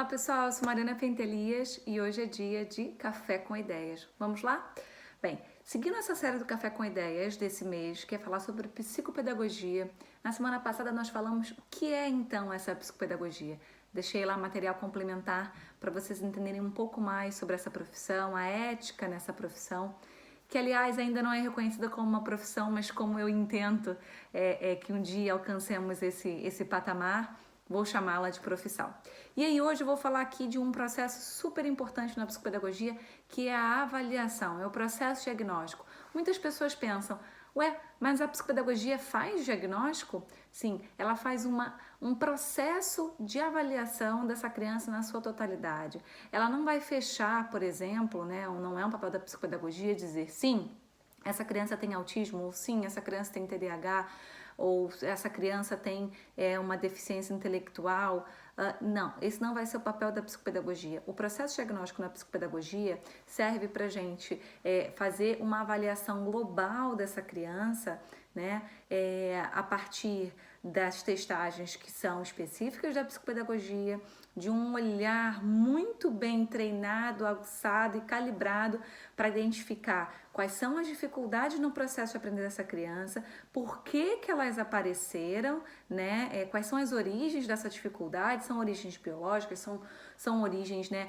pessoal, eu sou Mariana Pentelias e hoje é dia de Café com Ideias. Vamos lá? Bem, seguindo essa série do Café com Ideias desse mês, que é falar sobre psicopedagogia, na semana passada nós falamos o que é então essa psicopedagogia. Deixei lá material complementar para vocês entenderem um pouco mais sobre essa profissão, a ética nessa profissão, que aliás ainda não é reconhecida como uma profissão, mas como eu intento que um dia alcancemos esse patamar, vou chamá-la de profissão. E aí hoje eu vou falar aqui de um processo super importante na psicopedagogia, que é a avaliação, é o processo diagnóstico. Muitas pessoas pensam, mas a psicopedagogia faz diagnóstico? Sim, ela faz um processo de avaliação dessa criança na sua totalidade. Ela não vai fechar, por exemplo, não é um papel da psicopedagogia dizer sim, essa criança tem autismo, ou sim, essa criança tem TDAH, ou essa criança tem uma deficiência intelectual. Não, esse não vai ser o papel da psicopedagogia. O processo diagnóstico na psicopedagogia serve para a gente fazer uma avaliação global dessa criança, né, a partir das testagens que são específicas da psicopedagogia, de um olhar muito bem treinado, aguçado e calibrado para identificar quais são as dificuldades no processo de aprender dessa criança, por que elas apareceram, né? Quais são as origens dessa dificuldade, são origens biológicas, são origens, né,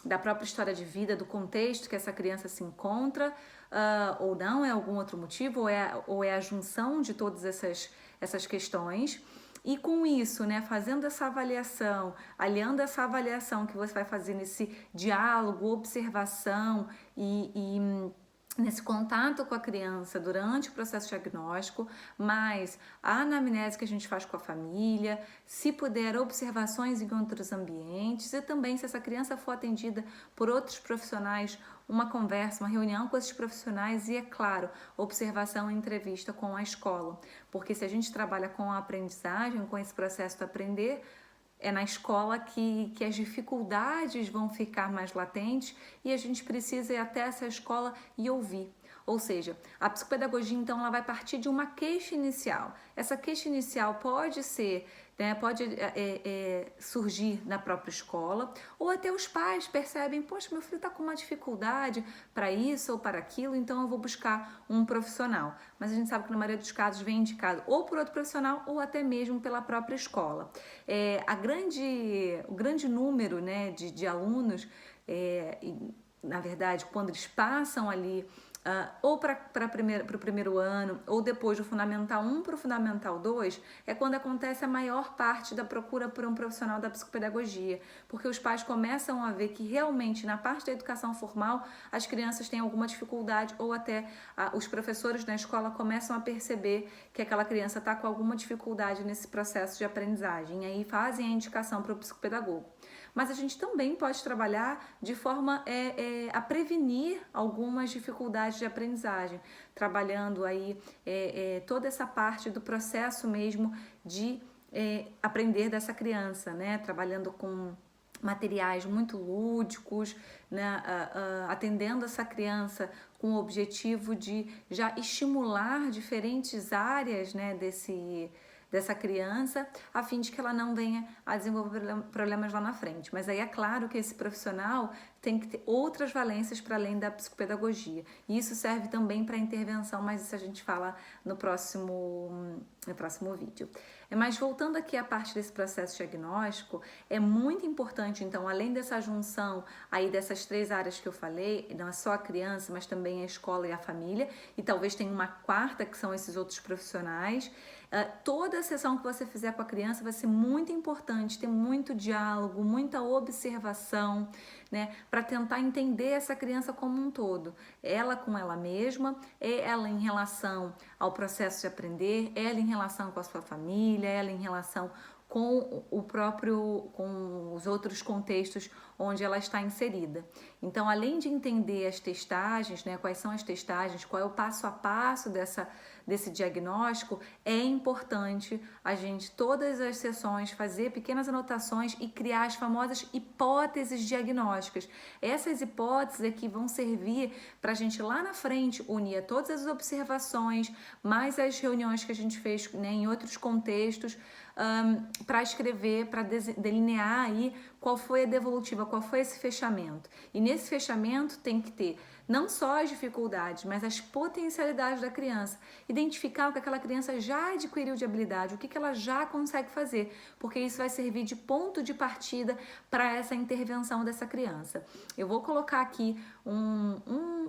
da própria história de vida, do contexto que essa criança se encontra, ou não, é algum outro motivo, ou é a junção de todas essas questões. E com isso, né, fazendo essa avaliação, aliando essa avaliação que você vai fazer nesse diálogo, observação e nesse contato com a criança durante o processo diagnóstico, mais a anamnese que a gente faz com a família, se puder, observações em outros ambientes e também, se essa criança for atendida por outros profissionais, uma conversa, uma reunião com esses profissionais e, é claro, observação e entrevista com a escola. Porque se a gente trabalha com a aprendizagem, com esse processo de aprender, é na escola que as dificuldades vão ficar mais latentes e a gente precisa ir até essa escola e ouvir. Ou seja, a psicopedagogia, então, ela vai partir de uma queixa inicial. Essa queixa inicial pode ser, né, pode surgir na própria escola, ou até os pais percebem, poxa, meu filho está com uma dificuldade para isso ou para aquilo, então eu vou buscar um profissional. Mas a gente sabe que na maioria dos casos vem indicado ou por outro profissional ou até mesmo pela própria escola. O grande número, né, de alunos, na verdade, quando eles passam ali ou para o primeiro ano, ou depois do Fundamental 1 para o Fundamental 2, é quando acontece a maior parte da procura por um profissional da psicopedagogia, porque os pais começam a ver que realmente na parte da educação formal as crianças têm alguma dificuldade, ou até os professores na escola começam a perceber que aquela criança está com alguma dificuldade nesse processo de aprendizagem, e aí fazem a indicação para o psicopedagogo. Mas a gente também pode trabalhar de forma a prevenir algumas dificuldades de aprendizagem, trabalhando aí toda essa parte do processo mesmo de aprender dessa criança, né? Trabalhando com materiais muito lúdicos, né? Atendendo essa criança com o objetivo de já estimular diferentes áreas, né, dessa criança, a fim de que ela não venha a desenvolver problemas lá na frente. Mas aí é claro que esse profissional tem que ter outras valências para além da psicopedagogia. E isso serve também para intervenção, mas isso a gente fala no próximo vídeo. Mas voltando aqui à parte desse processo diagnóstico, é muito importante, então, além dessa junção aí dessas três áreas que eu falei, não é só a criança, mas também a escola e a família, e talvez tenha uma quarta que são esses outros profissionais. Toda a sessão que você fizer com a criança vai ser muito importante, ter muito diálogo, muita observação, né, para tentar entender essa criança como um todo, ela com ela mesma, ela em relação ao processo de aprender, ela em relação com a sua família, ela em relação com com os outros contextos onde ela está inserida. Então, além de entender as testagens, né, quais são as testagens, qual é o passo a passo desse diagnóstico, é importante a gente, todas as sessões, fazer pequenas anotações e criar as famosas hipóteses diagnósticas. Essas hipóteses é que vão servir para a gente lá na frente unir todas as observações, mais as reuniões que a gente fez, né, em outros contextos, para escrever, para delinear aí qual foi a devolutiva, qual foi esse fechamento. E nesse fechamento tem que ter não só as dificuldades, mas as potencialidades da criança. Identificar o que aquela criança já adquiriu de habilidade, o que ela já consegue fazer, porque isso vai servir de ponto de partida para essa intervenção dessa criança. Eu vou colocar aqui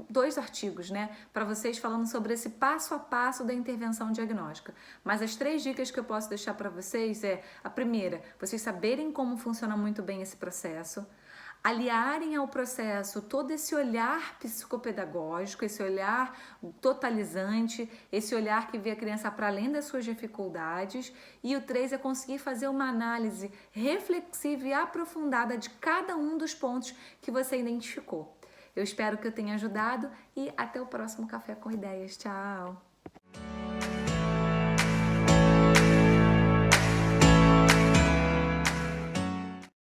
dois artigos, né, para vocês falando sobre esse passo a passo da intervenção diagnóstica. Mas as 3 dicas que eu posso deixar para vocês é: a primeira, vocês saberem como funciona muito bem esse processo, aliarem ao processo todo esse olhar psicopedagógico, esse olhar totalizante, esse olhar que vê a criança para além das suas dificuldades. E o 3 é conseguir fazer uma análise reflexiva e aprofundada de cada um dos pontos que você identificou. Eu espero que eu tenha ajudado e até o próximo Café com Ideias. Tchau!